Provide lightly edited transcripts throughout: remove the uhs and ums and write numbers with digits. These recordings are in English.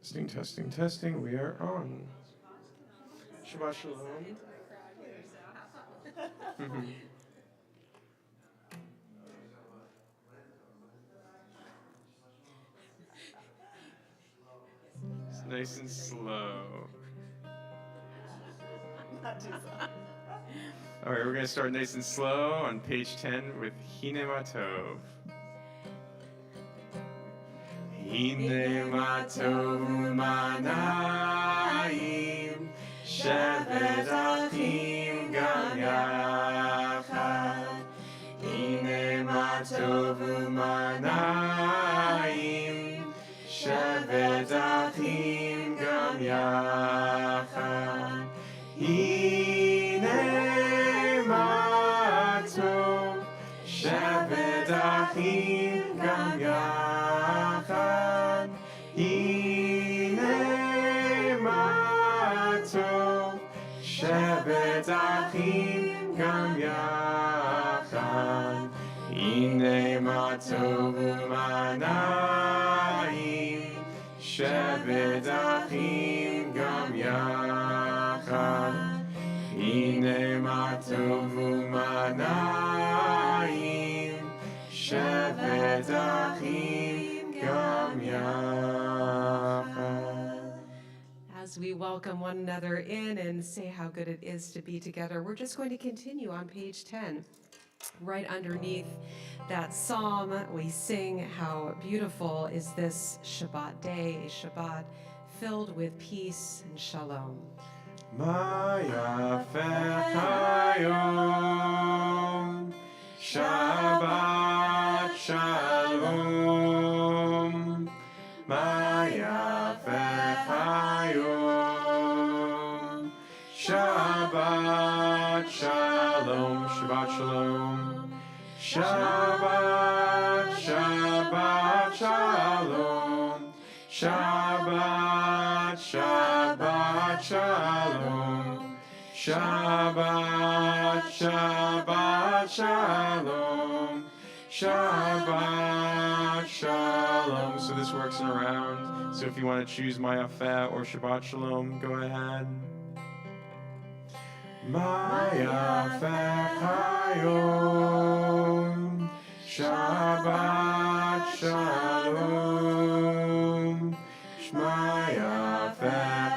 Testing, testing, testing. We are on. Shabbat Shalom. It's nice and slow. All right, we're going to start nice and slow on page 10 with Hine Matov. Hine Matov Umanayim Shevet Achim Gam Yachad. Hine Matov Umanayim Shevet Achim Gam Yachad. Hine Matov Shevet Achim Gam Yachad. Hine Matov Shevet Achim Gam Yachad. Hine Matov Umanayim Shevet Achim Gam Yachad. Hine Matov Umanayim Shevet Achim Gam Yachad. As we welcome one another in and say how good it is to be together, we're just going to continue on page 10. Right underneath that psalm, we sing how beautiful is this Shabbat day, a Shabbat filled with peace and shalom. Ma yafeh hayom, Shabbat Shalom. Ma yafeh hayom, Shabbat Shalom. Shabbat Shalom. Shabbat, Shabbat Shalom. Shabbat, Shabbat Shalom. Shabbat, Shabbat Shalom. Shabbat Shalom. So this works in a round. So if you want to choose Mayafeh or Shabbat Shalom, go ahead. Mayafeh Hayom. Shabbat Shalom. Mayafeh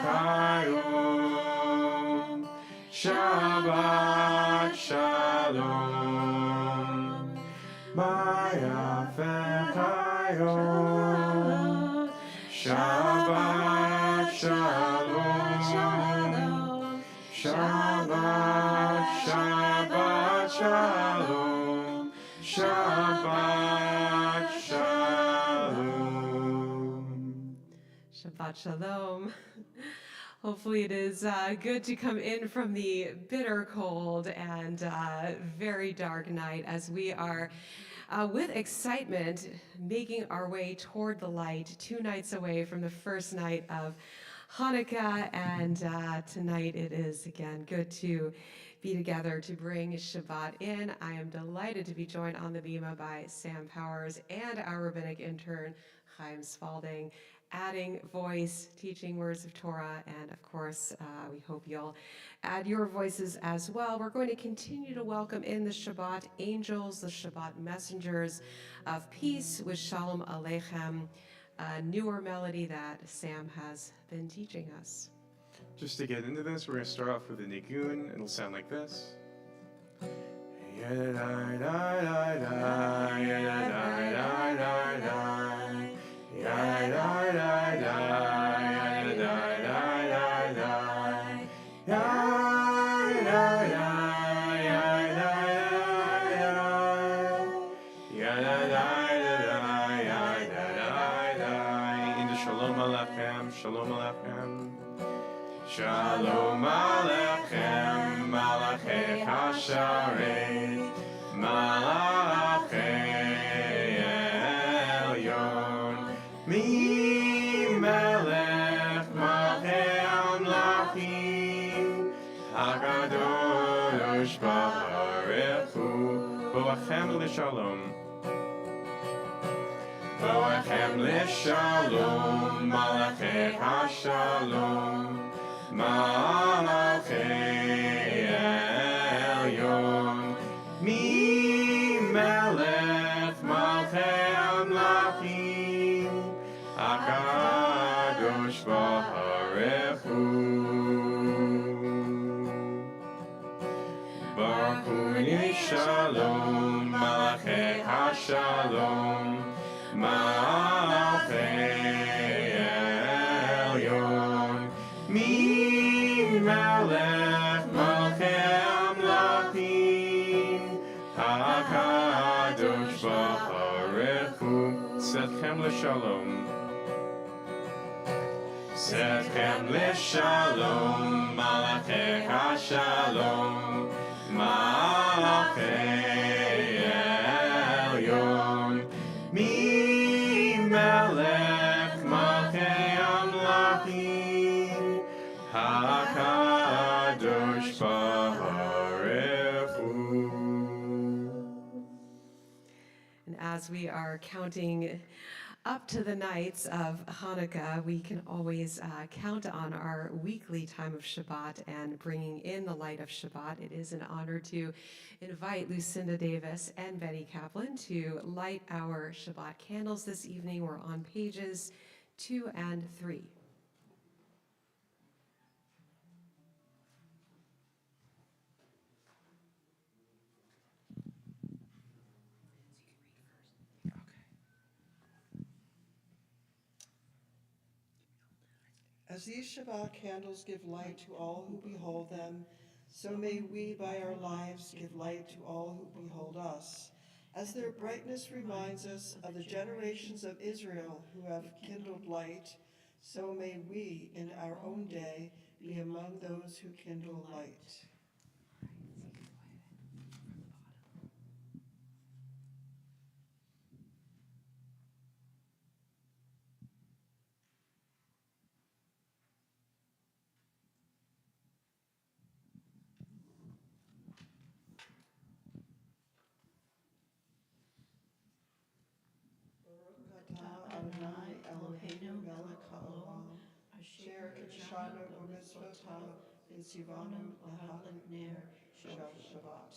Hayom. Shabbat Shalom. Mayafeh Hayom. Shabbat Shalom. Shabbat, Shabbat Shalom. Shabbat Shalom. Shabbat Shalom. Hopefully it is good to come in from the bitter cold and very dark night as we are with excitement making our way toward the light, 2 nights away from the first night of Hanukkah, and tonight it is again good to be together to bring Shabbat in. I am delighted to be joined on the bima by Sam Powers and our rabbinic intern, Chaim Spalding, adding voice, teaching words of Torah, and of course, we hope you'll add your voices as well. We're going to continue to welcome in the Shabbat angels, the Shabbat messengers of peace with Shalom Aleichem, a newer melody that Sam has been teaching us. Just to get into this, we're going to start off with a nigun, and it'll sound like this. Shalom Aleichem, Shalom Aleichem. Shalom Aleichem, Malachei Hasharet, Malachei Elyon, Mi Melech Malchei Amlachim, HaKadosh Baruch Hu, Boachem L'Shalom. Boachem l'shalom, Malachei HaShalom, Malachei Elyon, Mi Melech Malchei Amlachim, HaKadosh Baruch Hu. Baruch Hu Shalom, Malachei HaShalom, Malachei Elyon, Mi Melech Malchei Amlachim, HaKadosh Baruch Hu. Setchem l'shalom. Setchem l'shalom, Malachei HaShalom, Malachei Elyon, Mi Melech Malchei Amlachim, HaKadosh Baruch Hu. And as we are counting up to the nights of Hanukkah, we can always count on our weekly time of Shabbat and bringing in the light of Shabbat. It is an honor to invite Lucinda Davis and Betty Kaplan to light our Shabbat candles this evening. We're on pages 2 and 3. As these Shabbat candles give light to all who behold them, so may we by our lives give light to all who behold us. As their brightness reminds us of the generations of Israel who have kindled light, so may we in our own day be among those who kindle light. Adonai Eloheinu melech haolam, asher kidshanu b'mitzvotav v'tzivanu l'hadlik ner shel Shabbat.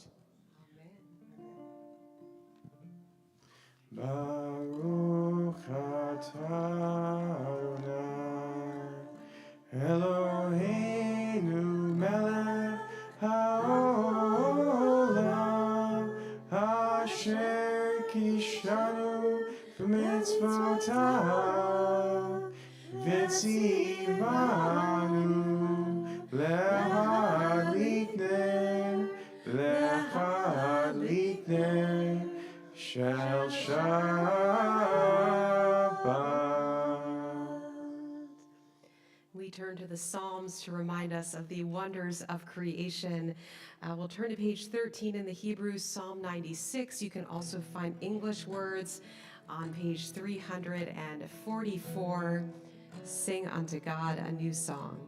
Baruch atah Adonai Eloheinu melech haolam, asher kidshanu b'mitzvotav v'tzivanu l'hadlik ner shel Shabbat. We turn to the Psalms to remind us of the wonders of creation. We'll turn to page 13 in the Hebrew, Psalm 96. You can also find English words on page 344. Sing unto God a new song.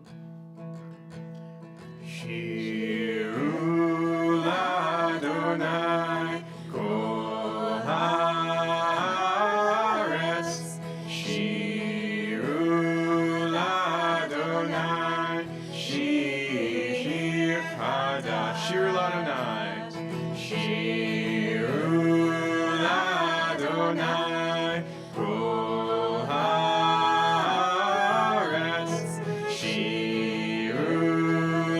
Shiru l'Adonai kol haaretz, Shiru l'Adonai, shir chadash. Shiru l'Adonai, Shiru l'Adonai kol haaretz, Shiru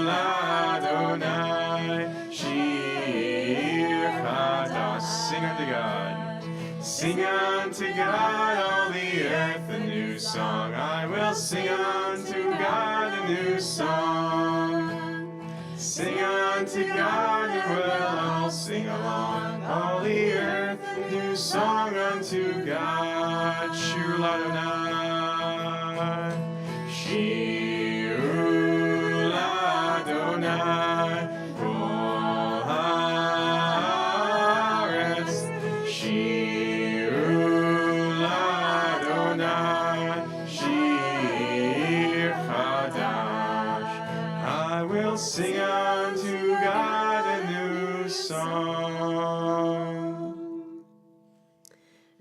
l'Adonai, shir chadash. Sing unto God. Sing unto God, all the earth, a new song. I will sing unto God a new song. Sing unto God, and we'll all sing along. All the earth, a new song unto God. Shiru l'Adonai, Shiru l'Adonai, kol haaretz, Shiru l'Adonai, shir chadash. I will sing unto God a new song.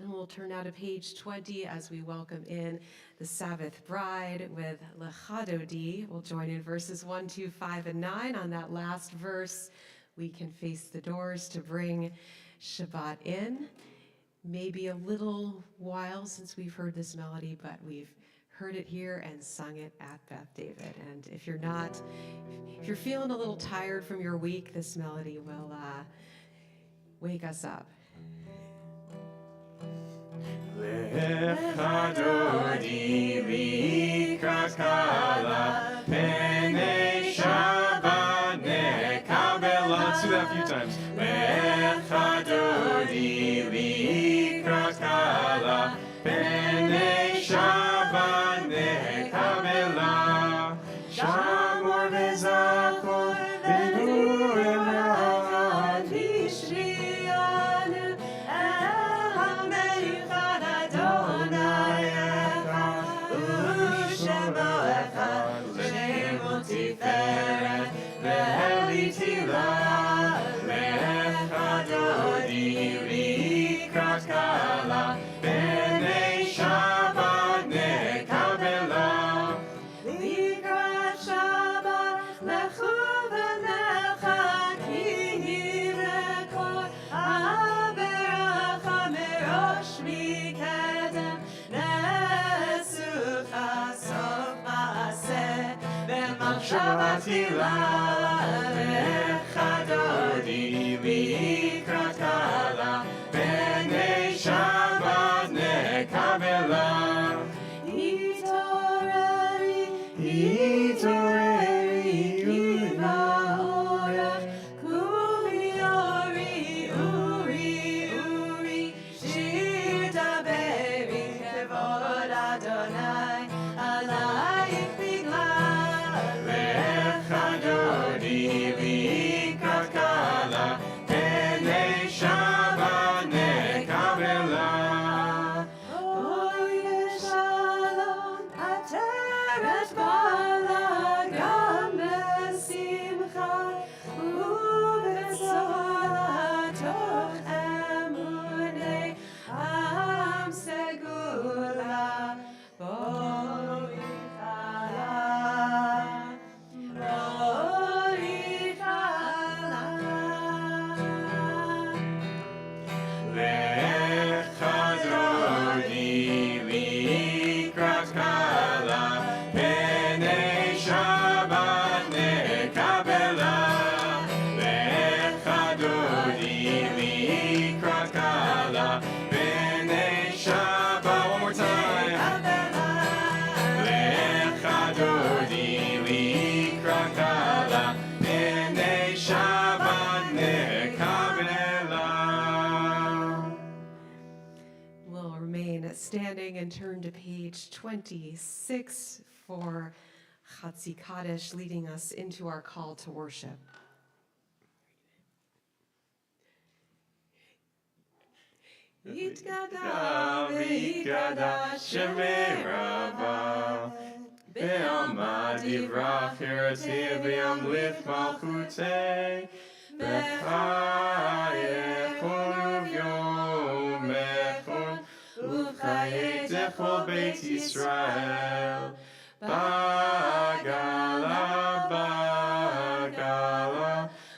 And we'll we'll turn now to page 20 as we welcome in the Sabbath bride with Lechadodi. We'll join in verses 1, 2, 5, and 9. On that last verse, we can face the doors to bring Shabbat in. Maybe a little while since we've heard this melody, but we've heard it here and sung it at Beth David. And if you're feeling a little tired from your week, this melody will wake us up. Lechadodi likrakala penei Shabbat nekabela. Let's do that a few times. Lechadodi likrakala penei Shabbat nekabela. Shamor vezachor v'nurim ra'ad v'shrianu el hamelech Adonai echad u'shemo echad shemo tiferet ve'eli tilah lechadodi likrakala penei Shabbat nekabela. Likrat Shabbat lechu v'lecha ki yirekor haberacha merosh mikedem nesucha sof ma'aseh v'machshava tila lechadodi likrat kala penei Shabbat nekabela. Itoreri unaorach kumi uri shir daberi kevod Adonai alayich bigla lechadodi likrat kala penei Shabbat nekabela. Oy shalom ateret bala gam besimcha ubetzora toch emunei am segula borichala Lechadodi likrat kala penei Shabbat nekabela. Lechadodi likrat kala penei Shabbat. One more time. Lechadodi likrat kala penei Shabbat nekabela. We'll remain standing and turn to page 26 for Chatzi Kaddish, leading us into our call to worship. Yitkada v'yitkada shemei Rabba be'alma divrach hiratei v'yamlith malchutei b'chayech u'vyomechon u'chayei dechol Beit Yisrael bagala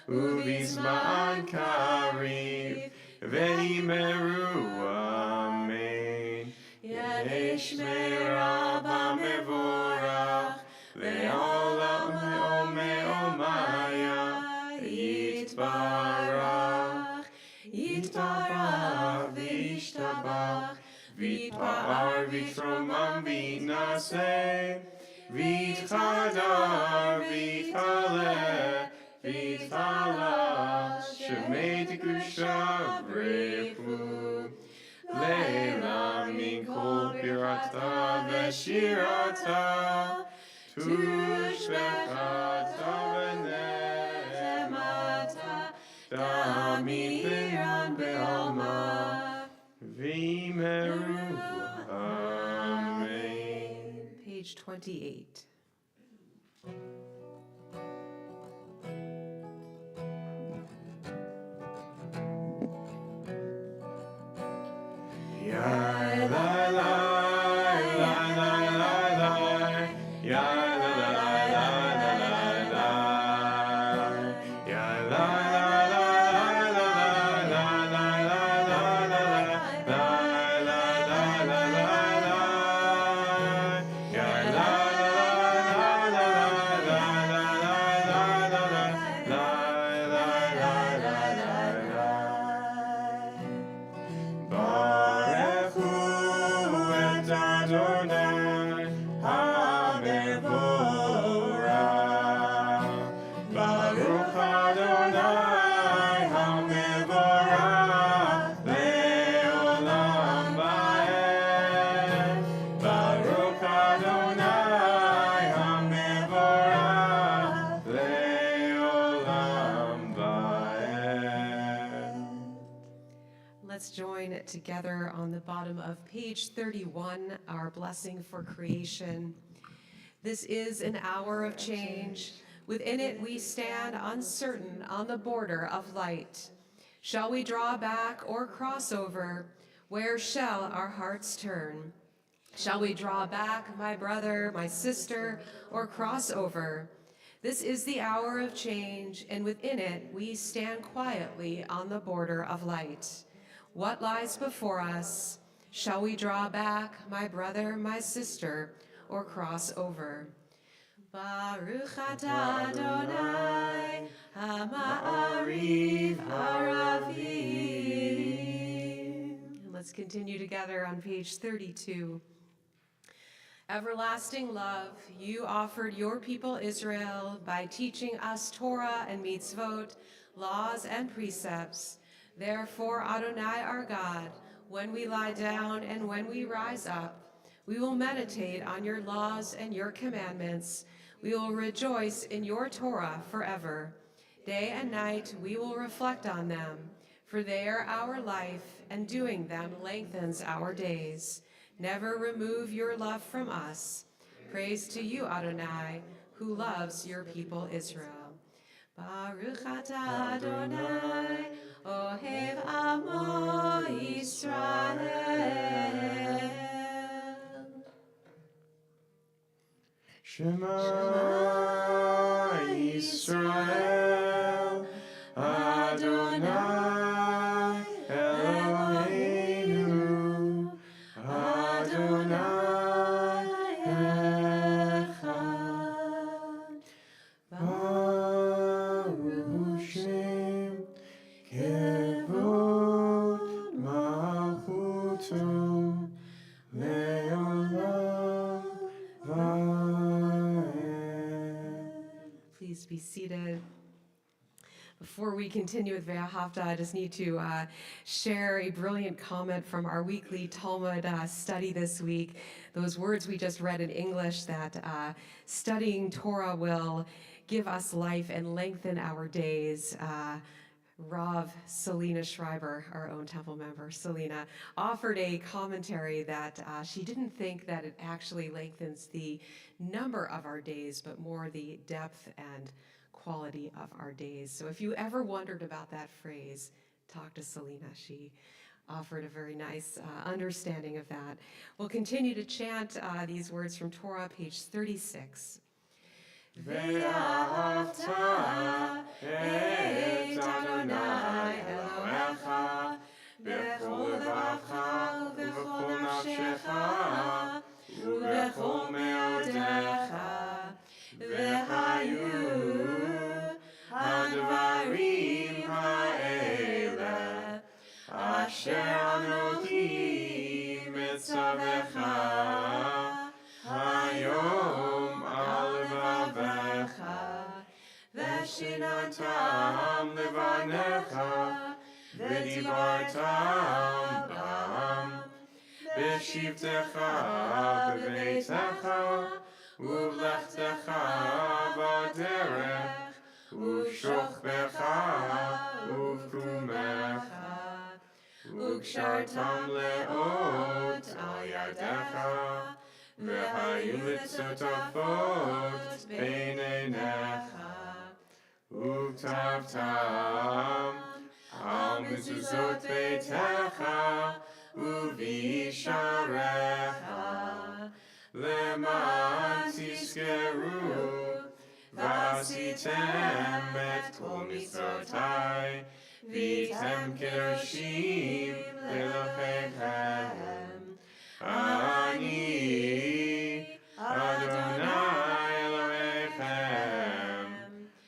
ubizman kariv v'yimeru amen. Yesh me'Rabba mevorach le'olam le'omaya yitbarach v'yishtabach v'yitpa'ar v'yitromam v'yinaseh v'yitchadar v'yitkaleh v'yitchalach shemei tikudsha v'rechu leila min kol birata v'shirata tushbechata v'nehemata damiran be'alma v'yimeru amen. Page 28. Yeah. join together on the bottom of page 31, our blessing for creation. This is an hour of change. Within it we stand uncertain on the border of light. Shall we draw back or cross over? Where shall our hearts turn? Shall we draw back, my brother, my sister, or cross over? This is the hour of change, and within it we stand quietly on the border of light. What lies before us? Shall we draw back, my brother, my sister, or cross over? Baruch atah Adonai, ha'ma'ariv haravim. And let's continue together on page 32. Everlasting love, you offered your people Israel by teaching us Torah and mitzvot, laws and precepts. Therefore, Adonai our God, when we lie down and when we rise up, we will meditate on your laws and your commandments. We will rejoice in your Torah forever. Day and night we will reflect on them, for they are our life, and doing them lengthens our days. Never remove your love from us. Praise to you, Adonai, who loves your people Israel. Baruch atah Adonai, ohev amo Yisrael. Shema Yisrael, Adonai Eloheinu, Adonai Echad. Baruch Shem Kevod Malchuto Leolam Vaed. Please be seated. Before we continue with Ve'ahavta, I just need to share a brilliant comment from our weekly Talmud study this week. Those words we just read in English, that studying Torah will give us life and lengthen our days. Rav Selena Schreiber, our own temple member, Selena, offered a commentary that she didn't think that it actually lengthens the number of our days, but more the depth and quality of our days. So if you ever wondered about that phrase, talk to Selena. She offered a very nice understanding of that. We'll continue to chant these words from Torah, page 36. Ve'ahavta et Adonai Elohecha b'chol levacha u'b'chol nafshecha u'b'chol me'odecha ve'hayu hadvarim ha'ele asher Anochi mitzavecha hayom al levavecha v'shinatam levanecha v'dibartam bam b'shivtecha b'beitecha u'v'lechtecha b'derech u'shokbecha u'v'kumecha u'kshartam le'ot al yadecha v'hayu mitzotafot bein einecha u'ktavtam al mezuzot beitecha u'v'yisharecha leman tizkeru v'asitem et kol mitzvotai v'tem kedoshim Elohechem Ani Adonai Elohechem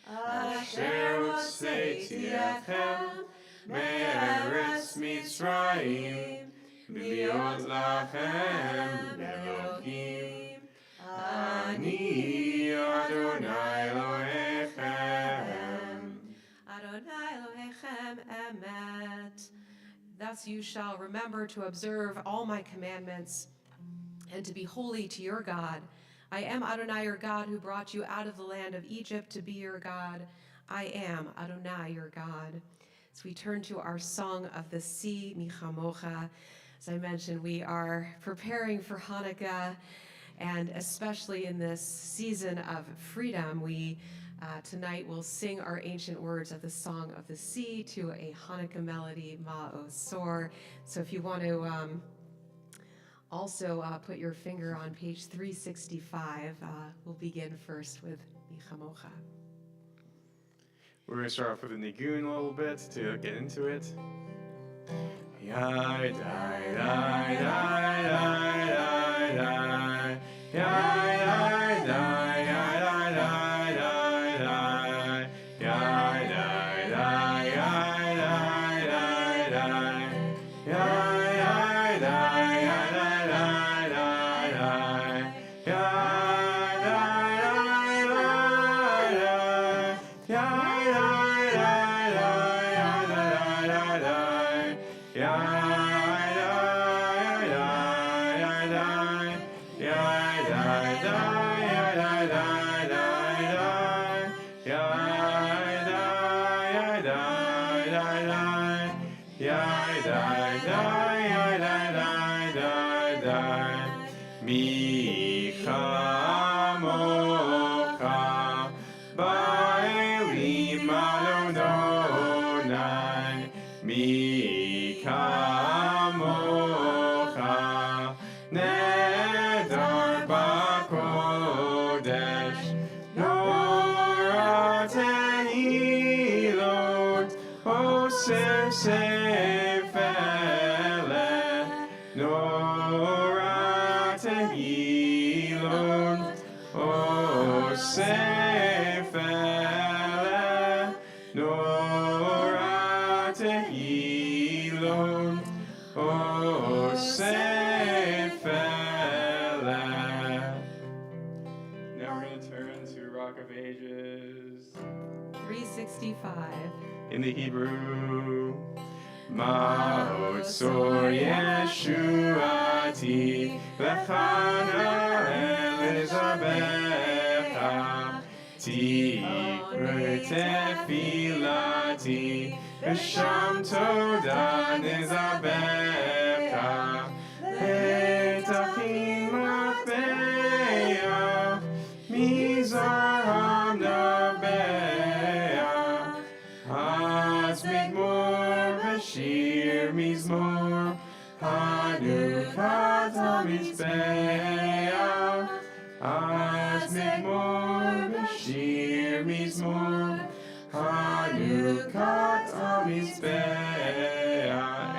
asher hotzeiti etchem me'eretz Mitzrayim להיות לכם אלוהים. אני אדוני אלוהיכם. Adonai Elohechem emet. Thus you shall remember to observe all my commandments and to be holy to your God. I am Adonai your God who brought you out of the land of Egypt to be your God. I am Adonai your God. As we turn to our Song of the Sea, Michamocha, as I mentioned, we are preparing for Hanukkah, and especially in this season of freedom, we tonight will sing our ancient words of the Song of the Sea to a Hanukkah melody, Ma'osor. So if you want to also put your finger on page 365, we'll begin first with Michamocha. We're going to start off with a nigun a little bit to get into it. Yai, dai, dai, dai, dai, dai, dai. Yai, dai, dai, dai, dai, dai, dai. Yai, dai, dai, dai, dai, dai, dai. Yai, dai, dai, dai, dai, dai, dai. Yai, dai, dai, dai, dai. Yai, in the Hebrew. Ma'otsor Yeshuati Lechana Elizabecha Tikre Tefilati V'sham Toda Nizabecha Letachim Matbeya Mizar Hamnabea Hazmidmor V'shir Mizmor Hanukat HaMizbeah Hazmidmor V'shir Mizmor Hanukat HaMizbeah.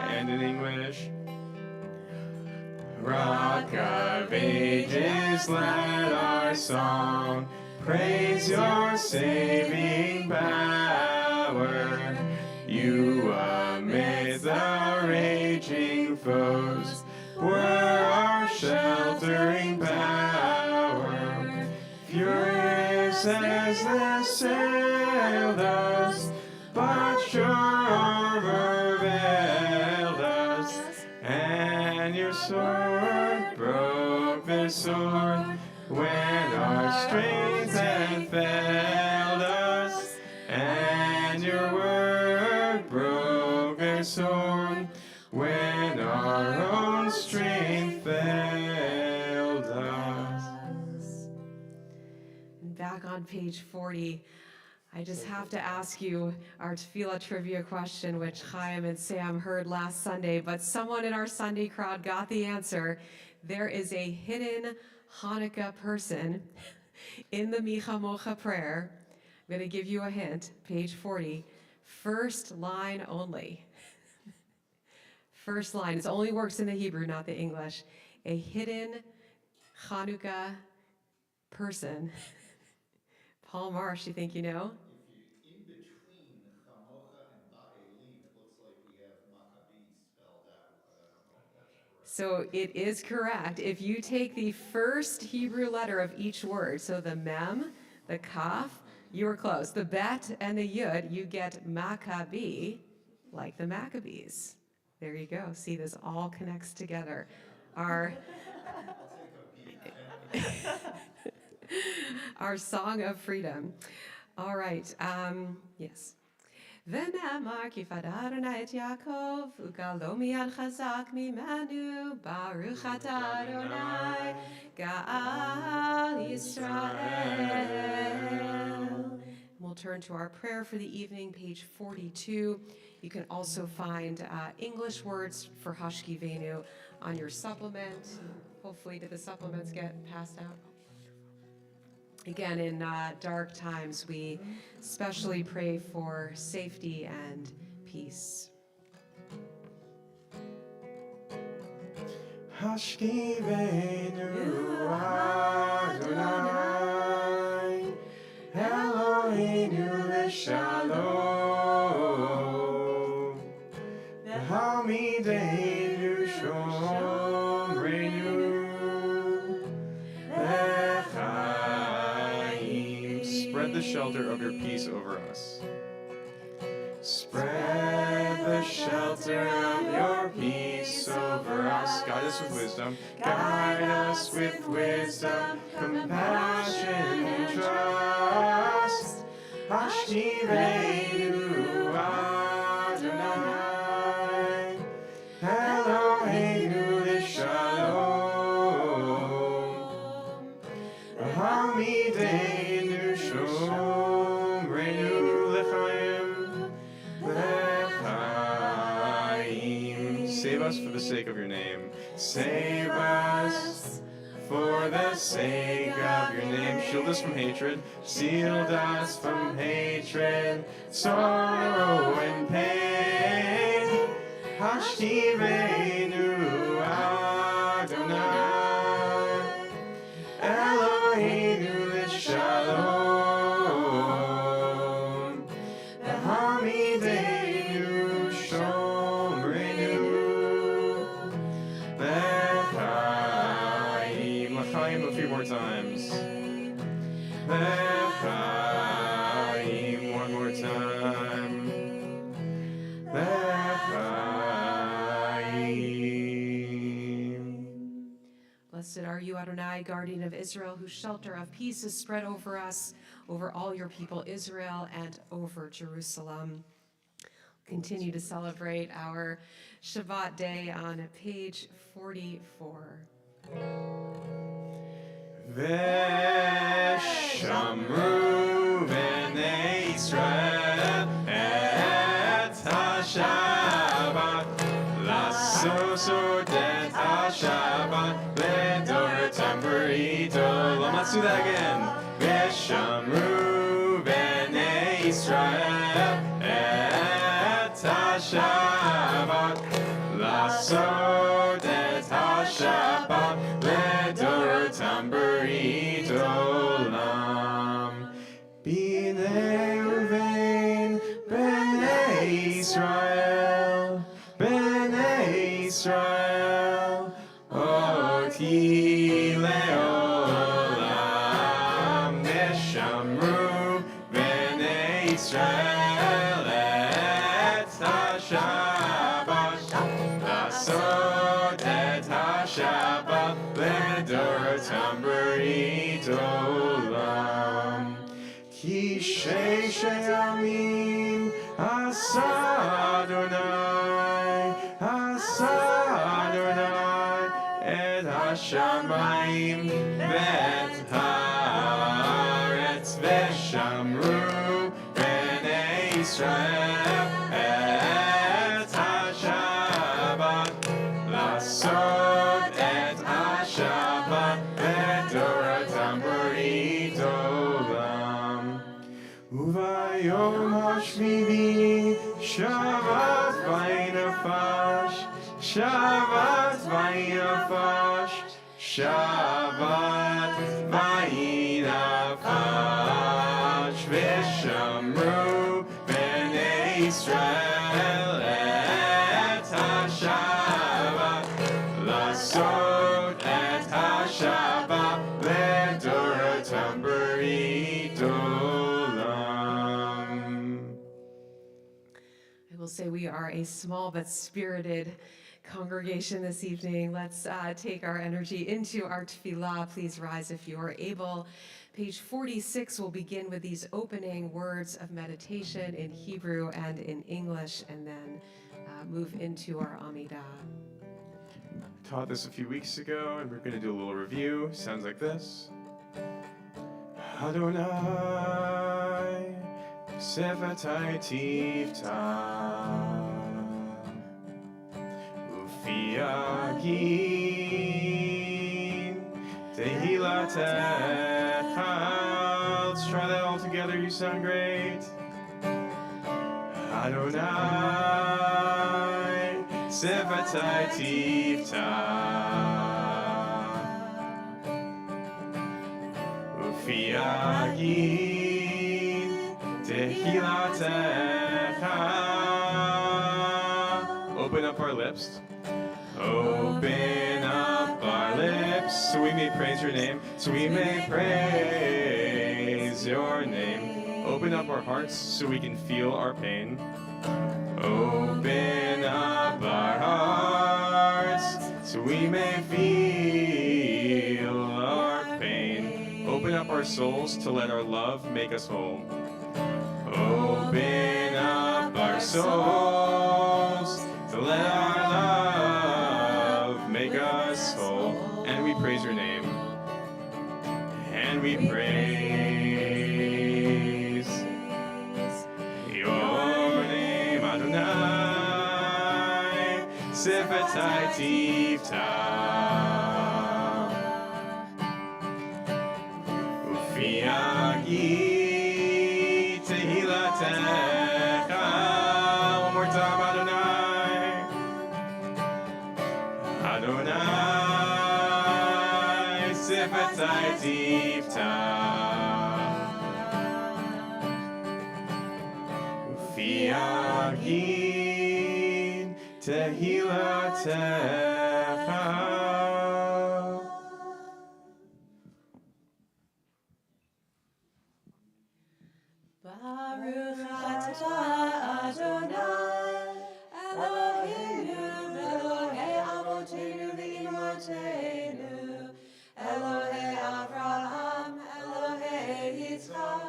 And in English, Rock of Ages, let our song praise your saving power. You amid the raging foes were our sheltering power. Furious as the sailed us, but your armor veiled us, and your sword broke the sword when our strength had failed us, and your word broke the sword when our own strength failed us. And back on page 40, I just have to ask you our tefillah trivia question, which Chaim and Sam heard last Sunday, but someone in our Sunday crowd got the answer. There is a hidden Hanukkah person in the Michamocha prayer. I'm going to give you a hint, page 40, first line only. First line. It only works in the Hebrew, not the English. A hidden Hanukkah person. Paul Marsh, you think you know? If you in between Chamocha and Ba'elim, it looks like we have Maccabees spelled out, but I don't know if that's correct. So it is correct. If you take the first Hebrew letter of each word, so the mem, the kaf, you were close. The bet and the yud, you get Maccabi, like the Maccabees. There you go. See, this all connects together. Our I'll take a peek. our song of freedom. All right. Yes. ונאמר כי פדה אדוני את יעקב, וגאלו מיד חזק ממנו, ברוך אתה אדוני, גאל ישראל. We'll turn to our prayer for the evening, page 42. You can also find English words for Hashkivenu on your supplement. Hopefully, did the supplements get passed out? Again, in dark times, we especially pray for safety and peace. Hashkivenu Adonai, Eloheinu l'shalom, v'hamidenu shomreinu l'chaim. Spread the shelter of your peace over us. Spread the shelter of your peace over us. Guide us with wisdom. Guide us with wisdom, compassion, and trust. Hashkivenu Adonai, Eloheinu l'shalom, v'hamidenu shomreinu l'chaim. Save us for the sake of your name. Save us for the sake of your name. Shield us from hatred. Shield us from hatred, sorrow and pain. Hashkivenu Adonai, Eloheinu l'shalom, v'hamidenu shomreinu l'chaim. L'chaim a few more times. L'chaim, one more time. L'chaim. Blessed are you, Adonai, guardian of Israel, whose shelter of peace is spread over us, over all your people Israel, and over Jerusalem. Continue to celebrate our Shabbat day on page 44. Veshamru b'nei Yisrael et HaShabbat, la'asot et HaShabbat ledoratam b'rito. Let's do that again. Veshamru b'nei Yisrael et HaShabbat, la'asot et HaShabbat ledoratam b'rito olam. B'nei Reuven, b'nei Yisrael, b'nei Yisrael, oti leolam. Neshamru b'nei Yisrael et HaShabbat, la'asot et HaShabbat ledoratam b'rito olam. Ki sheish yamim asa Adonai, asa Adonai et hashamayim v'et haaretz. Veshamru b'nei Yisrael et HaShabbat, la'asot et HaShabbat ledoratam b'rito olam. Uvayom hashmini Shabbat vaynafash, Shabbat vaynafash, Shabbat vaynafash. Veshamru b'nei Yisrael et HaShabbat, la'asot et HaShabbat ledoratam b'rito olam. I will say we are a small but spirited Congregation this evening, let's take our energy into our tefillah. Please rise if you are able. Page 46 will begin with these opening words of meditation in Hebrew and in English, and then move into our Amidah. Taught this a few weeks ago, and we're going to do a little review. Sounds like this. Adonai, Sevatai Tivta, Ufiagin, Tehilatecha. Let's try that all together. You sound great. Adonai, Sevatai Tivta, Ufiagin, Tehilatecha. Open up our lips. Open up our lips so we may praise your name, so we may praise your name. Open up our hearts so we can feel our pain. Open up our hearts so we may feel our pain. Open up our souls to let our love make us whole. Open up our souls to let our love make us whole. And we praise your name. And we praise your name, Adonai, Sevatai Tivta, Ufiagi Tehilatecha. One more time, Adonai, Adonai, Sevatai Tivta, Ufiagin Tehilatecha. Baruch atah Adonai, Eloheinu v'Elohei avoteinu v'imotenu, Elohei Avraham, Elohei Yitzchak,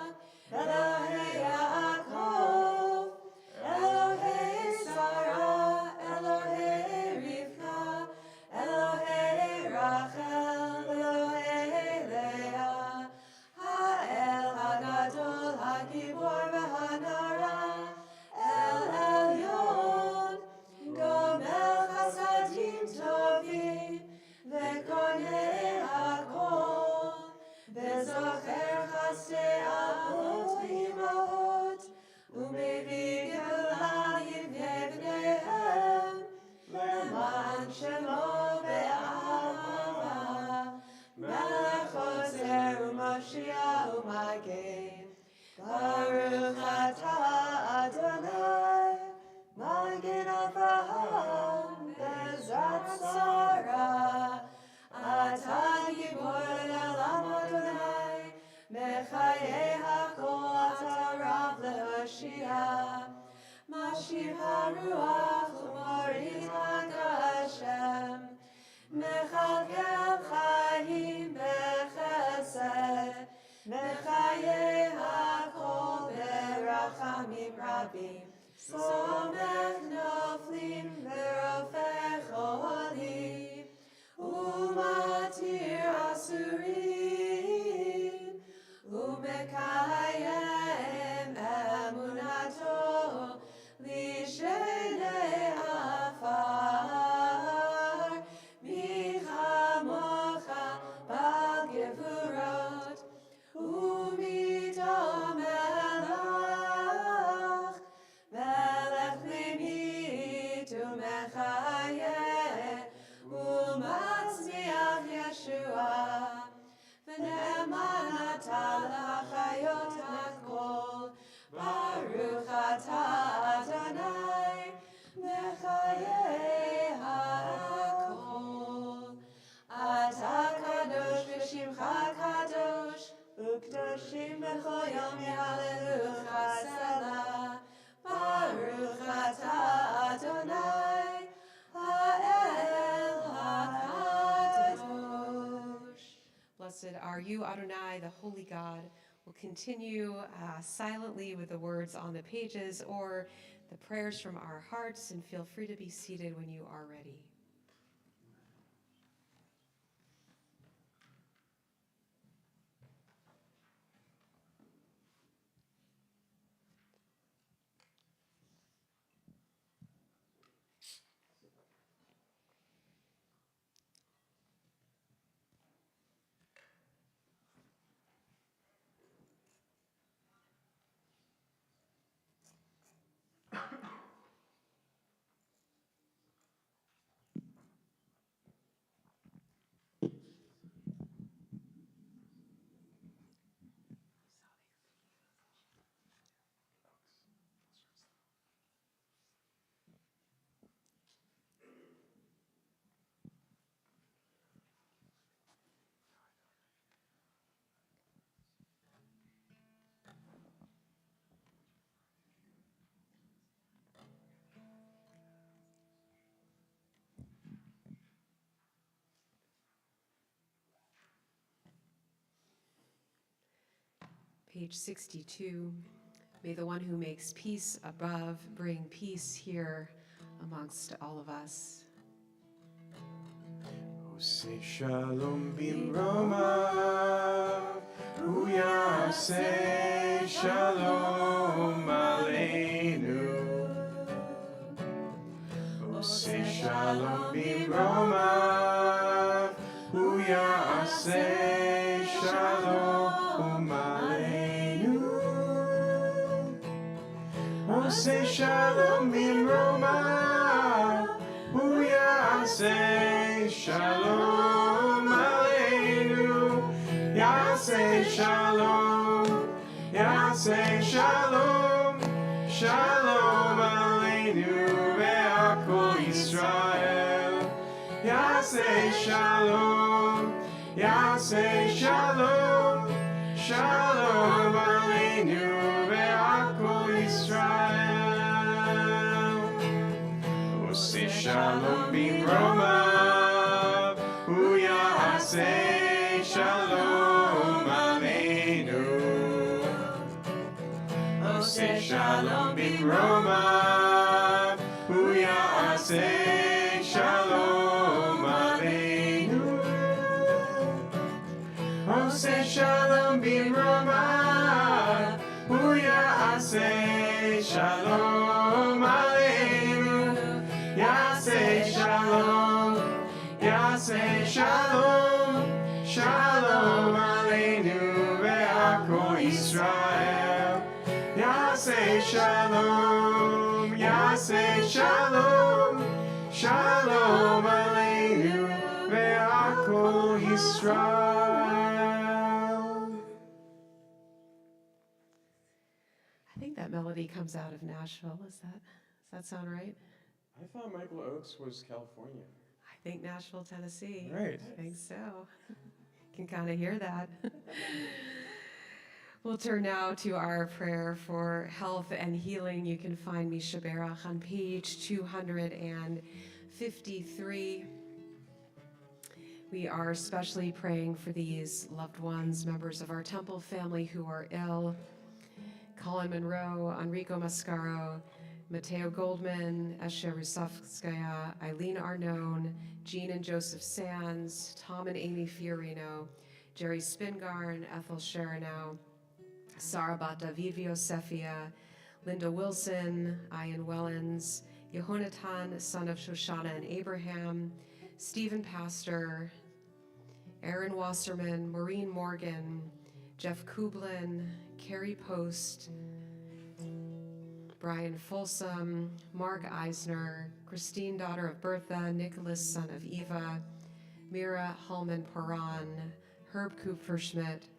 Elohei Yaakov, Elohei Sarah, Elohei Rivka, Elohei Rachel, Elohei Leah, Ha'el Hagadol, Hagibor v'Hanara, El Elyon, Gomel Chasadim Tovim, Ve'konei Hakol, Ve'zocher Chasdei Avot v'Imahot, U'mevii Geula Yivnei Leman Shemo be'ahava, Melech Chozer u'Mashiach u'Magen. Baruch atah Adonai, Magen Avraham be'ezrat Sarah. Atah Gibor le'olam Adonai, Mechayei hakol atah Rav le'Hoshia. Mashiv haruach u'morit haGashem, Mechalkel chayim bechesed, Mechayei hakol berachamim rabim, Somech noflim v'rofech cholim, Umatir asurim, Umekayem emunato, Lishenei afar, Michamocha bal gevurot, Umidom elach, Blessed are you, Adonai, the holy God. We'll continue silently with the words on the pages or the prayers from our hearts, and feel free to be seated when you are ready. Page 62. May the one who makes peace above bring peace here amongst all of us. Say shalom bimroma, Uya say shalom aleinu. Say shalom bimroma, Uya say shalom aleinu. Say shalom bimroma, Uya say shalom aleinu. Ya say shalom, ya say shalom, shalom aleinu ve'akol Yisrael. Ya say shalom, ya say shalom, shalom aleinu ve'akol Yisrael. Say shalom bimroma, Uya say shalom aleinu. Say shalom bimroma, Uya say shalom aleinu. Say shalom bimroma, Uya say shalom aleinu. Ya say shalom, ya say shalom, shalom aleinu ve'akol Yisrael. Ya say shalom, ya say shalom, shalom aleinu ve'akol Yisrael. I think that melody comes out of Nashville. Does that sound right? I thought Michael Oakes was California. I think Nashville, Tennessee. Right. I think so. Can kind of hear that. We'll turn now to our prayer for health and healing. You can find me Shaberach on page 253. We are especially praying for these loved ones, members of our Temple family who are ill. Colin Monroe, Enrico Mascaro, Mateo Goldman, Esha Rusovskaya, Eileen Arnone, Jean and Joseph Sands, Tom and Amy Fiorino, Jerry Spingarn, Ethel Sharanow, Sarabata Vivio Sefia, Linda Wilson, Ian Wellens, Yehonatan, son of Shoshana and Abraham, Stephen Pastor, Aaron Wasserman, Maureen Morgan, Jeff Kublin, Carrie Post, Brian Folsom, Mark Eisner, Christine, daughter of Bertha, Nicholas, son of Eva, Mira Hallman Paran, Herb Kupferschmidt,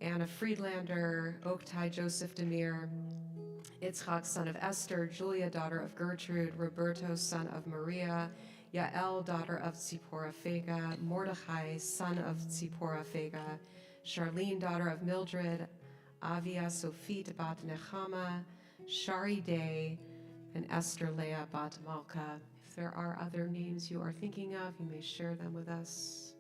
Anna Friedlander, Oktay Joseph Demir, Itzhak, son of Esther, Julia, daughter of Gertrude, Roberto, son of Maria, Yael, daughter of Tzipora Fega, Mordechai, son of Tzipora Fega, Charlene, daughter of Mildred, Avia Sofit bat Nechama, Shari Day, and Esther Leah bat Malka. If there are other names you are thinking of, you may share them with us.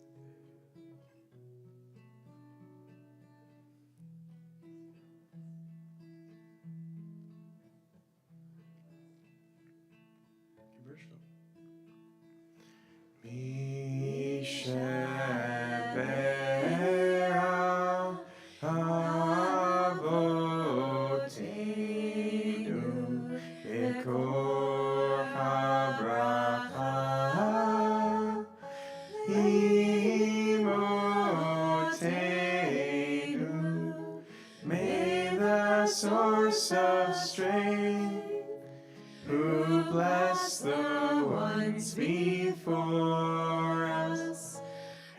Mishabera avotenu mikor habracha imotenu. May the source of strength, who bless the ones before us,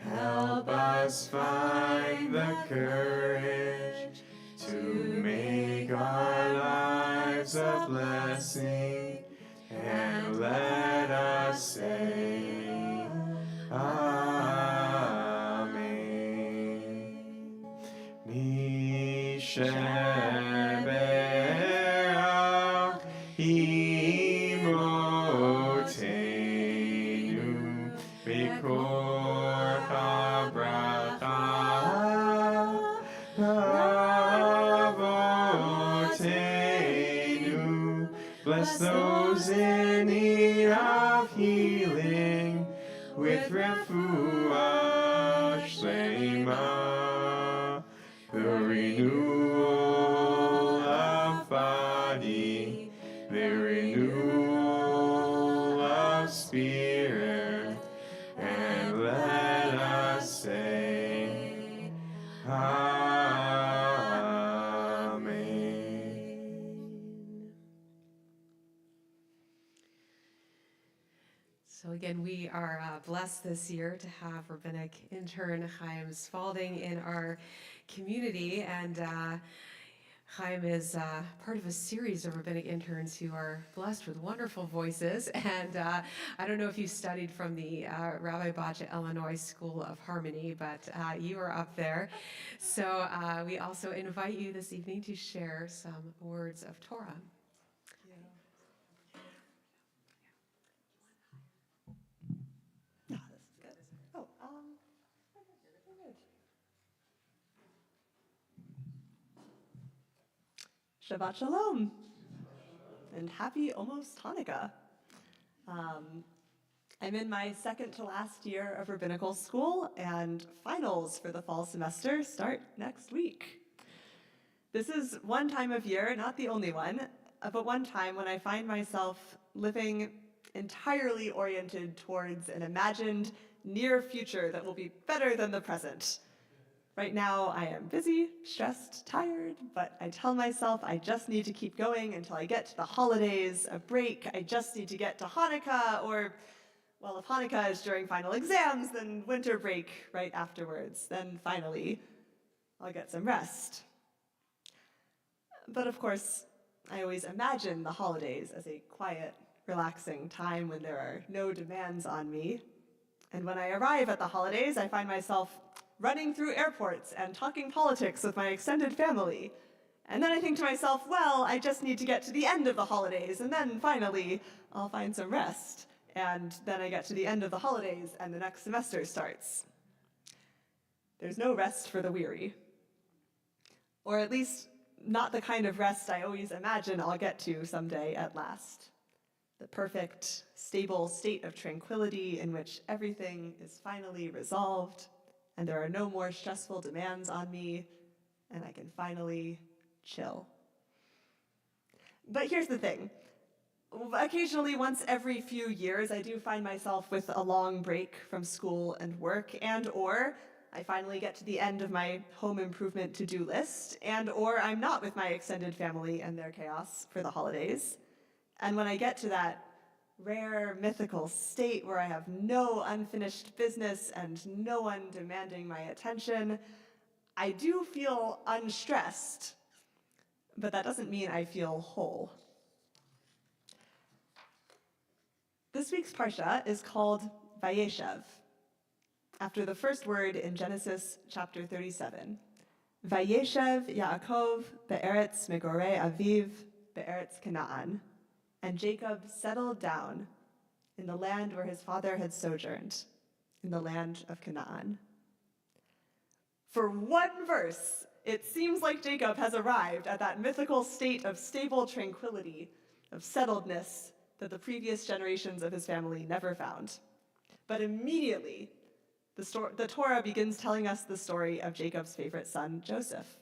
help us find the courage to make our lives a blessing, and let us say, Amen. Mishabera imotenu mikor habracha avotenu. Bless those in need of healing with refuah shlema, the renewal of body, the renewal of spirit, and let us say, Amen. So again, we are blessed this year to have rabbinic intern Chaim Spalding in our community, and Chaim is part of a series of rabbinic interns who are blessed with wonderful voices. And I don't know if you studied from the Rabbi Bacha Illinois School of Harmony, but you are up there. So we also invite you this evening to share some words of Torah. This is good. Oh, good. Shabbat Shalom, and happy almost Hanukkah. I'm in my second to last year of rabbinical school, and finals for the fall semester start next week. This is one time of year, not the only one, but one time when I find myself living entirely oriented towards an imagined near future that will be better than the present. Right now, I am busy, stressed, tired, but I tell myself I just need to keep going until I get to the holidays, a break. I just need to get to Hanukkah, or, well, if Hanukkah is during final exams, then winter break right afterwards. Then finally, I'll get some rest. But of course, I always imagine the holidays as a quiet, relaxing time when there are no demands on me. And when I arrive at the holidays, I find myself running through airports and talking politics with my extended family. And then I think to myself, well, I just need to get to the end of the holidays, and then finally, I'll find some rest. And then I get to the end of the holidays, and the next semester starts. There's no rest for the weary. Or at least, not the kind of rest I always imagine I'll get to someday at last. The perfect, stable state of tranquility in which everything is finally resolved, and there are no more stressful demands on me, and I can finally chill. But here's the thing. Occasionally, once every few years, I do find myself with a long break from school and work, or I finally get to the end of my home improvement to-do list, or I'm not with my extended family and their chaos for the holidays. And when I get to that rare, mythical state where I have no unfinished business and no one demanding my attention, I do feel unstressed, but that doesn't mean I feel whole. This week's Parsha is called Vayeshev, after the first word in Genesis chapter 37. Vayeshev Yaakov be'eretz megorei aviv be'eretz Canaan. And Jacob settled down in the land where his father had sojourned, in the land of Canaan. For one verse, it seems like Jacob has arrived at that mythical state of stable tranquility, of settledness that the previous generations of his family never found. But immediately, the Torah begins telling us the story of Jacob's favorite son, Joseph,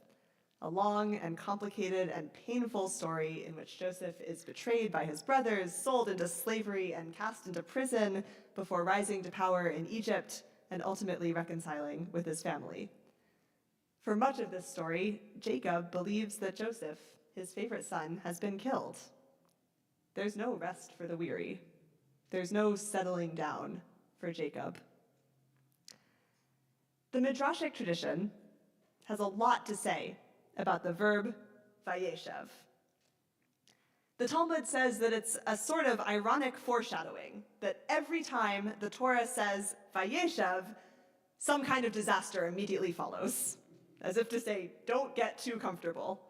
a long and complicated and painful story in which Joseph is betrayed by his brothers, sold into slavery, and cast into prison before rising to power in Egypt and ultimately reconciling with his family. For much of this story, Jacob believes that Joseph, his favorite son, has been killed. There's no rest for the weary. There's no settling down for Jacob. The Midrashic tradition has a lot to say about the verb vayeshev. The Talmud says that it's a sort of ironic foreshadowing, that every time the Torah says vayeshev, some kind of disaster immediately follows, as if to say, don't get too comfortable.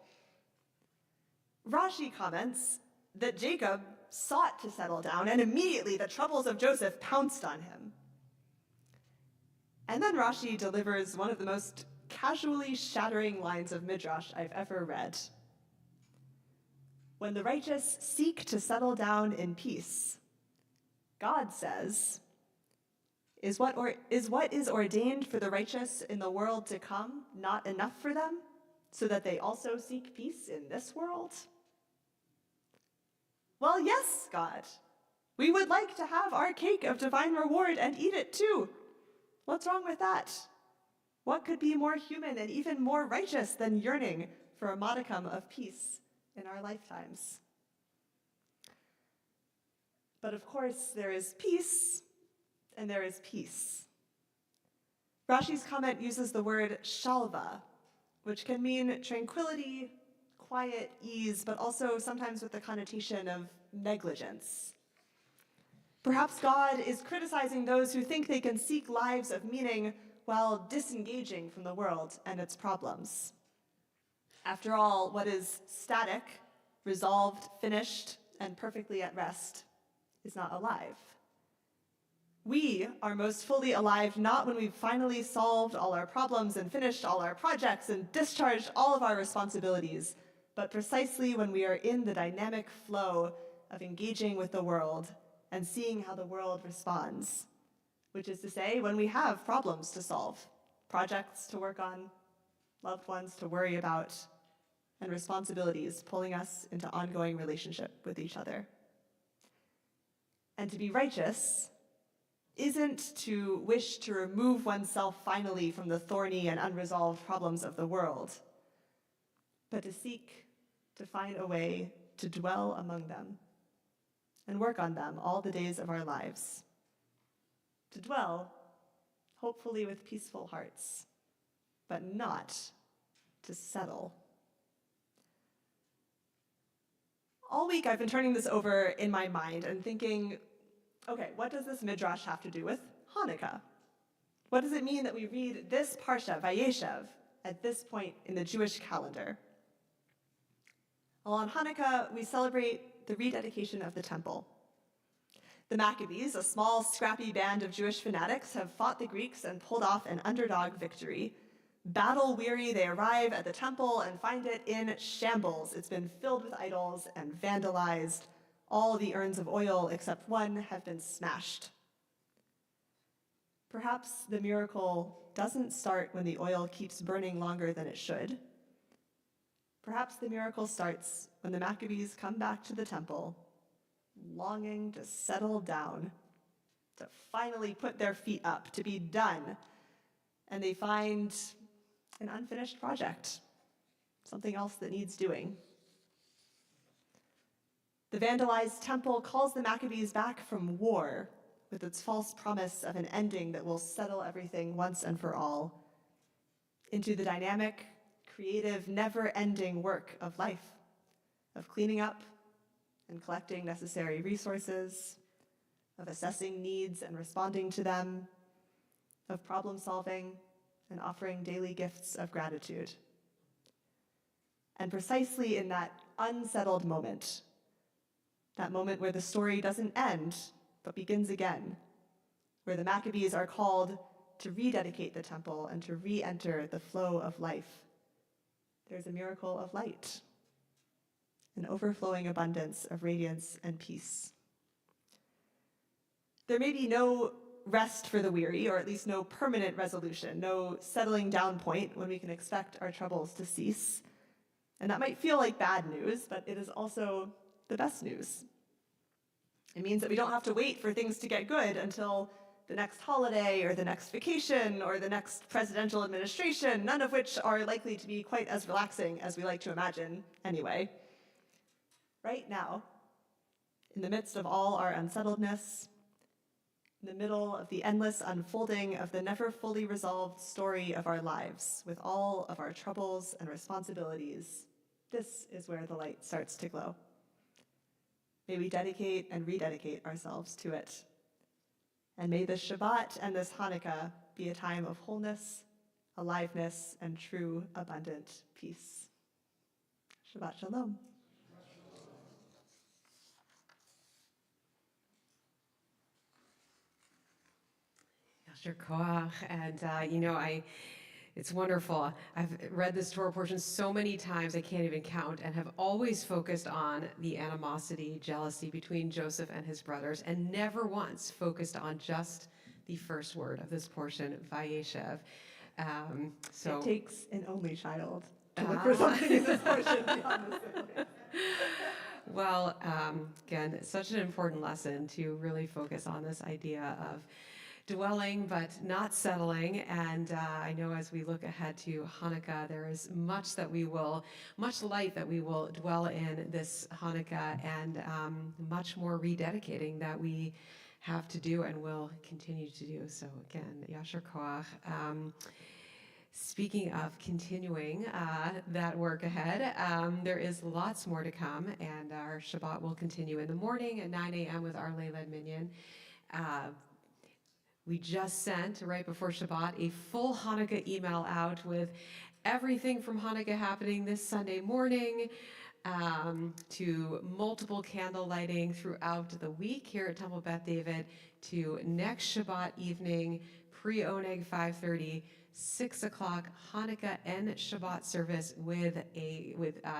Rashi comments that Jacob sought to settle down, and immediately the troubles of Joseph pounced on him. And then Rashi delivers one of the most casually shattering lines of Midrash I've ever read. When the righteous seek to settle down in peace, God says, is what is ordained for the righteous in the world to come not enough for them, so that they also seek peace in this world? Well, yes, God. We would like to have our cake of divine reward and eat it too. What's wrong with that? What could be more human and even more righteous than yearning for a modicum of peace in our lifetimes? But of course, there is peace, and there is peace. Rashi's comment uses the word shalva, which can mean tranquility, quiet, ease, but also sometimes with the connotation of negligence. Perhaps God is criticizing those who think they can seek lives of meaning while disengaging from the world and its problems. After all, what is static, resolved, finished, and perfectly at rest is not alive. We are most fully alive not when we've finally solved all our problems and finished all our projects and discharged all of our responsibilities, but precisely when we are in the dynamic flow of engaging with the world and seeing how the world responds, which is to say, when we have problems to solve, projects to work on, loved ones to worry about, and responsibilities pulling us into ongoing relationship with each other. And to be righteous isn't to wish to remove oneself finally from the thorny and unresolved problems of the world, but to seek to find a way to dwell among them and work on them all the days of our lives. To dwell, hopefully with peaceful hearts, but not to settle. All week I've been turning this over in my mind and thinking, okay, what does this midrash have to do with Hanukkah? What does it mean that we read this parsha, Vayeshev, at this point in the Jewish calendar? Well, on Hanukkah, we celebrate the rededication of the temple. The Maccabees, a small, scrappy band of Jewish fanatics, have fought the Greeks and pulled off an underdog victory. Battle-weary, they arrive at the temple and find it in shambles. It's been filled with idols and vandalized. All the urns of oil, except one, have been smashed. Perhaps the miracle doesn't start when the oil keeps burning longer than it should. Perhaps the miracle starts when the Maccabees come back to the temple, longing to settle down, to finally put their feet up, to be done, and they find an unfinished project, something else that needs doing. The vandalized temple calls the Maccabees back from war with its false promise of an ending that will settle everything once and for all into the dynamic, creative, never-ending work of life, of cleaning up and collecting necessary resources, of assessing needs and responding to them, of problem solving and offering daily gifts of gratitude. And precisely in that unsettled moment, that moment where the story doesn't end, but begins again, where the Maccabees are called to rededicate the temple and to re-enter the flow of life, there's a miracle of light, an overflowing abundance of radiance and peace. There may be no rest for the weary, or at least no permanent resolution, no settling down point when we can expect our troubles to cease. And that might feel like bad news, but it is also the best news. It means that we don't have to wait for things to get good until the next holiday or the next vacation or the next presidential administration, none of which are likely to be quite as relaxing as we like to imagine anyway. Right now, in the midst of all our unsettledness, in the middle of the endless unfolding of the never fully resolved story of our lives, with all of our troubles and responsibilities, this is where the light starts to glow. May we dedicate and rededicate ourselves to it. And may this Shabbat and this Hanukkah be a time of wholeness, aliveness, and true abundant peace. Shabbat Shalom. Yasher Koach, and it's wonderful. I've read this Torah portion so many times I can't even count, and have always focused on the animosity, jealousy between Joseph and his brothers, and never once focused on just the first word of this portion, Vayeshev. It takes an only child to look for something in this portion beyond the siblings. Well, again, such an important lesson to really focus on this idea of dwelling but not settling. And I know as we look ahead to Hanukkah, there is much light that we will dwell in this Hanukkah, and much more rededicating that we have to do and will continue to do. So again, Yasher Koach. Speaking of continuing that work ahead, there is lots more to come, and our Shabbat will continue in the morning at 9 a.m. with our lay-led minyan. We just sent, right before Shabbat, a full Hanukkah email out with everything from Hanukkah happening this Sunday morning to multiple candle lighting throughout the week here at Temple Beth David, to next Shabbat evening, pre-Oneg 5:30, 6 o'clock Hanukkah and Shabbat service with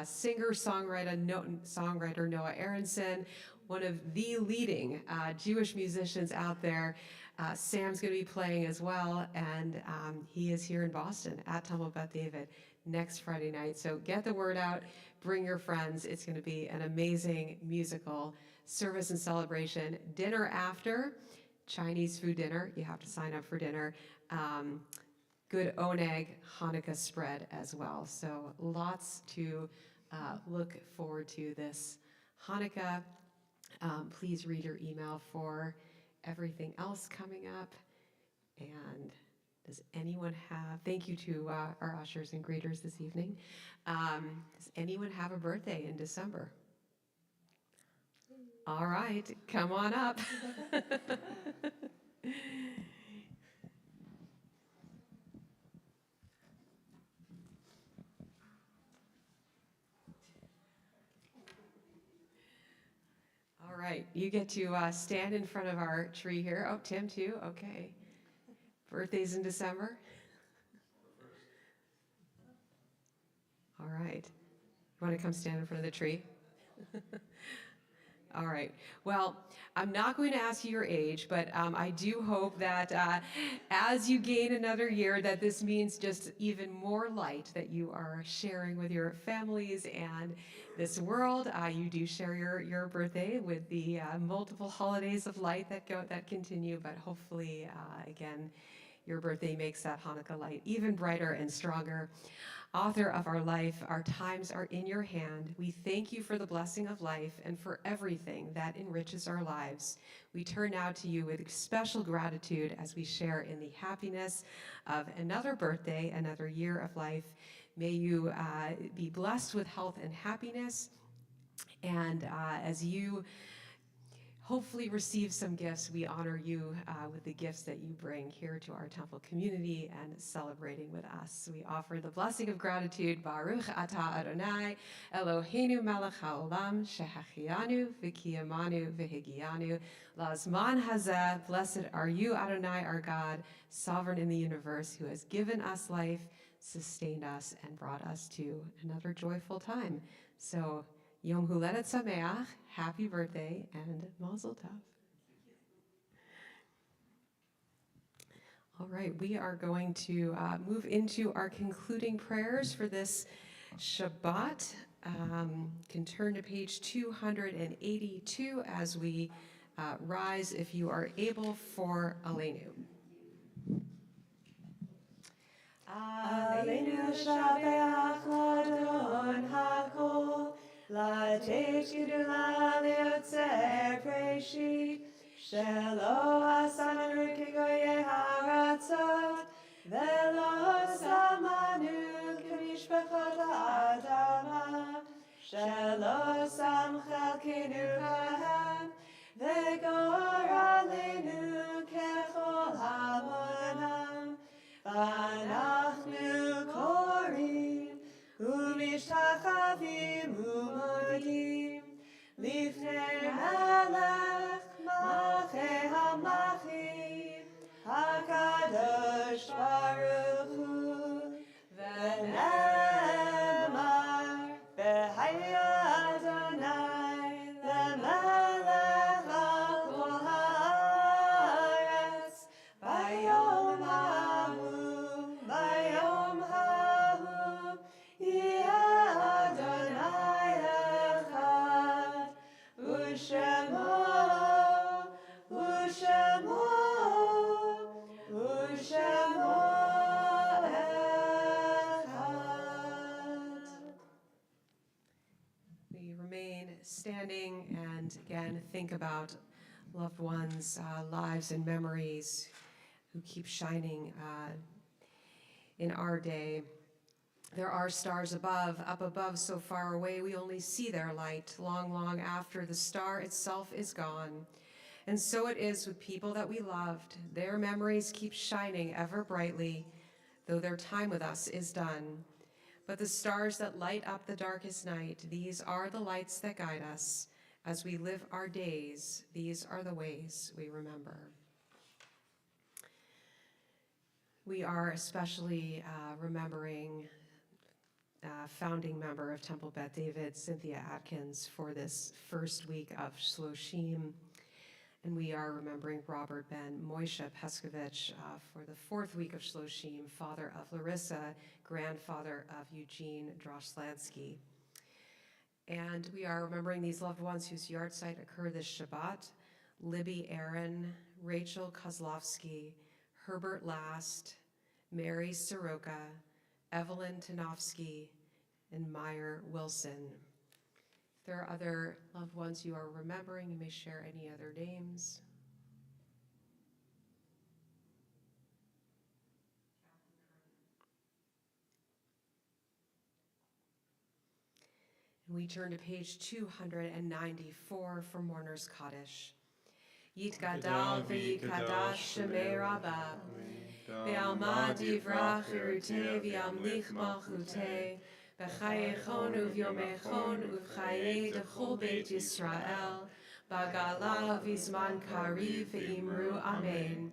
singer-songwriter Noah Aronson, one of the leading Jewish musicians out there. Sam's going to be playing as well, and he is here in Boston at Temple Beth David next Friday night. So get the word out, bring your friends. It's going to be an amazing musical service and celebration. Dinner after, Chinese food dinner. You have to sign up for dinner. Good Oneg Hanukkah spread as well. So lots to look forward to this Hanukkah. Please read your email for everything else coming up. And does anyone have, thank you to our ushers and greeters this evening. Does anyone have a birthday in December? All right, come on up. All right, you get to stand in front of our tree here. Oh, Tim too, okay. Birthdays in December? All right, you want to come stand in front of the tree? All right. Well, I'm not going to ask you your age, but I do hope that as you gain another year, that this means just even more light that you are sharing with your families and this world. You do share your birthday with the multiple holidays of light that continue, but hopefully, again, your birthday makes that Hanukkah light even brighter and stronger. Author of our life, our times are in your hand. We thank you for the blessing of life and for everything that enriches our lives. We turn now to you with special gratitude as we share in the happiness of another birthday, another year of life. May you be blessed with health and happiness. And as you hopefully receive some gifts, we honor you with the gifts that you bring here to our temple community and celebrating with us. We offer the blessing of gratitude. Baruch atah Adonai, Eloheinu melech haolam, shehachianu v'kiyamanu v'higianu. Lazman hazeh, blessed are you, Adonai, our God, sovereign in the universe, who has given us life, sustained us, and brought us to another joyful time. So, Yom Huledet Sameach, happy birthday, and Mazel Tov. All right, we are going to move into our concluding prayers for this Shabbat. Can turn to page 282 as we rise, if you are able, for Aleinu. Aleinu shabeach ladon hakol, lateit gedula leotzer preshit, shelo asanu kigoye haratzot, velo samanu k'mishpachot ha'adama, shelo sam chelkenu kahem, v'gor aleinu kechol hamonam, ואנחנו קוראים ומשתחווים ומודים לפני מלך מלכי המלכים הקדוש ברוך הוא ונאמר והיה אדוני למלך על כל הארץ ביום ביום ההוא יהיה אדוני אחד ושמו אחד. We remain standing and again think about loved ones' lives and memories who keep shining in our day. There are stars above, up above, so far away we only see their light long, long after the star itself is gone. And so it is with people that we loved. Their memories keep shining ever brightly, though their time with us is done. But the stars that light up the darkest night, these are the lights that guide us. As we live our days, these are the ways we remember. We are especially remembering founding member of Temple Beth David, Cynthia Atkins, for this first week of Shloshim. And we are remembering Robert Ben Moishe Peskovich for the fourth week of Shloshim, father of Larissa, grandfather of Eugene Droslansky. And we are remembering these loved ones whose yahrzeit occurred this Shabbat: Libby Aaron, Rachel Kozlovsky, Herbert Last, Mary Soroka, Evelyn Tanofsky, and Meyer Wilson. If there are other loved ones you are remembering, you may share any other names. And we turn to page 294 for Mourner's Kaddish. Yitgadal v'yikadash shemei Rabbah, v'alma divrach irutei v'yamlich malchutei, b'chayechon uvyomechon uv'chayei dechol beit Yisrael, b'gala v'zman kariv v'imru amen.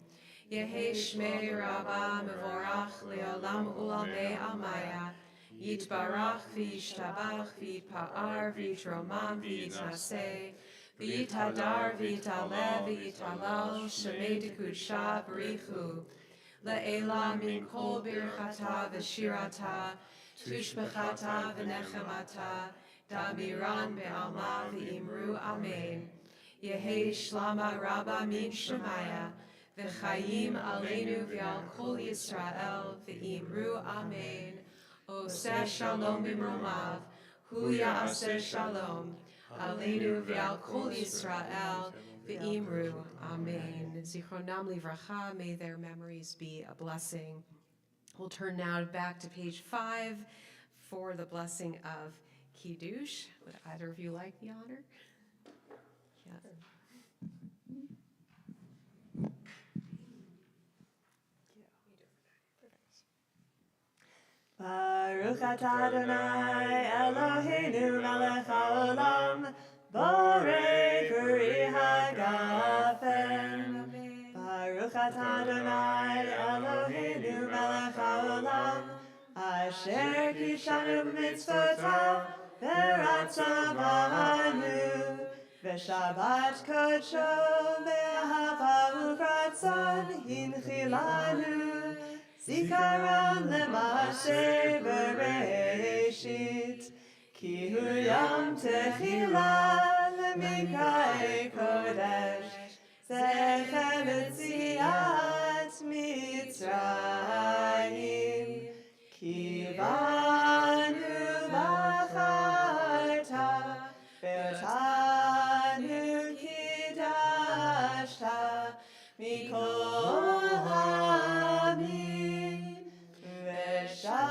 Yehei shmei Rabbah mevorach leolam ulamei almaya, yitbarach v'yishtabach v'yitpa'ar v'yitromam v'yitnaseh, v'yitadar v'yitaleh v'yitalal shemei dekudshah b'richu, le'ela min kol birchata v'shirata, tushbechata v'nechemata, damiran be'alma v'imru amen. Yehei shlama rabba min shemaya, v'chayim aleinu v'al kol Yisrael v'imru amen. Oseh shalom b'mromav, hu ya'aseh shalom, aleinu v'al kol Yisrael v'imru amen. Zichronam livracha, may their memories be a blessing. We'll turn now back to page 5 for the blessing of Kiddush. Would either of you like the honor? Yes. Baruch atah Adonai Eloheinu melech haolam, borei puri hagafen. Baruch atah Adonai Eloheinu melech haolam, asher kishanu b'mitzvotav v'ratzah b'anu, v'shabbat kodsho v'ahava uvratzah ratzon hinchilanu, zikaron lemaseh bereshit, ki hu yom techila lemikrai kodesh, zecher letziat Mitzrayim, ki banu bacharta, ve'otanu kidashta, mikol ha'amim, ve'shabbat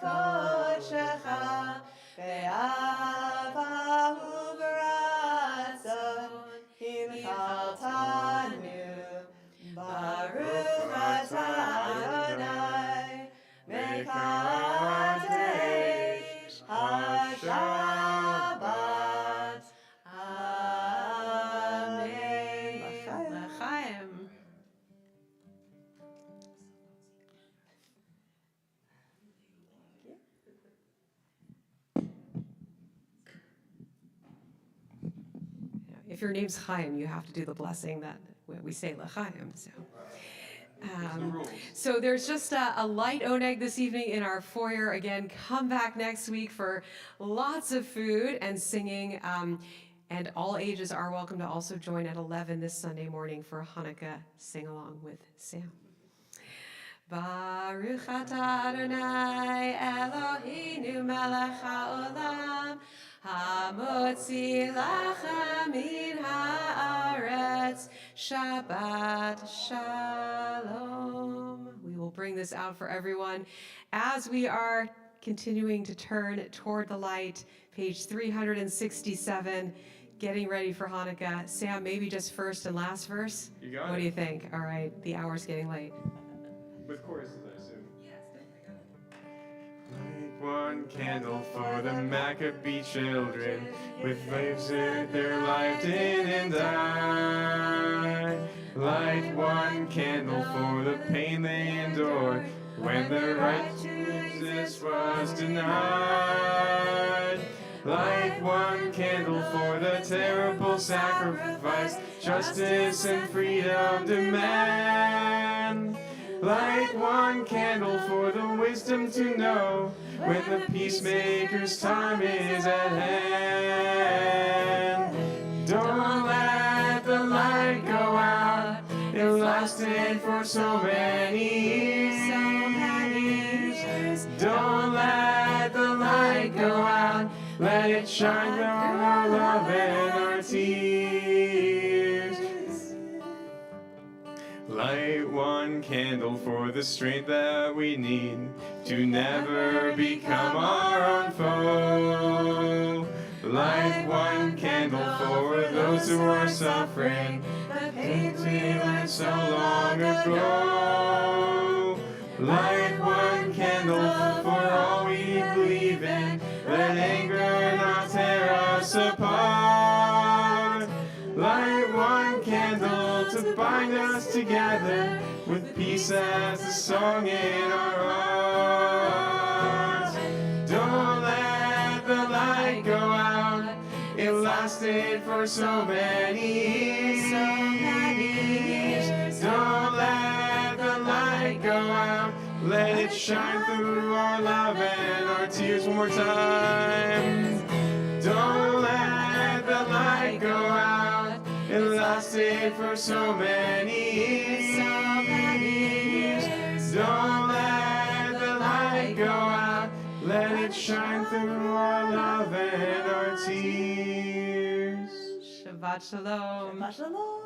kodshecha, ve'ava u'v'ratzon, hinchaltanu, Baruch atah Adonai, mekadesh ha-shabbat. Amen. L'chaim. If your name's Chaim, you have to do the blessing that we say L'chaim. So there's just a light oneg this evening in our foyer. Again, come back next week for lots of food and singing. And all ages are welcome to also join at 11 this Sunday morning for a Hanukkah sing-along with Sam. Baruch atah Adonai Eloheinu melech haolam, hamotzi lachem min haaretz, Shabbat Shalom. We will bring this out for everyone as we are continuing to turn toward the light, page 367, getting ready for Hanukkah. Sam, maybe just first and last verse? You got What it. do you think? All right, the hour's getting late. With choruses, I assume. Light one candle for the Maccabee children, with slaves their life in and died. Light one candle for the pain they endured when the right to exist was denied. Light one candle for the terrible sacrifice justice and freedom demand. Light one candle for the wisdom to know when the peacemaker's time is at hand. Don't let the light go out. It lasted for so many years. Don't let the light go out. Let it shine through our love and our tears. Light one candle for the strength that we need to never become our own foe. Light one candle for those who are suffering the pain we learned so long ago. Light one candle for all we believe in. Let anger not tear us apart. Light one candle to bind us together with peace as a song in our hearts. Don't let the light go out. It lasted for so many years. Don't let the light go out. Let it shine through our love and our tears. One more time. Don't let the light go out. It lasted for so many years. Don't let the light go out. Let it shine through our love and our tears. Shabbat Shalom. Shabbat shalom.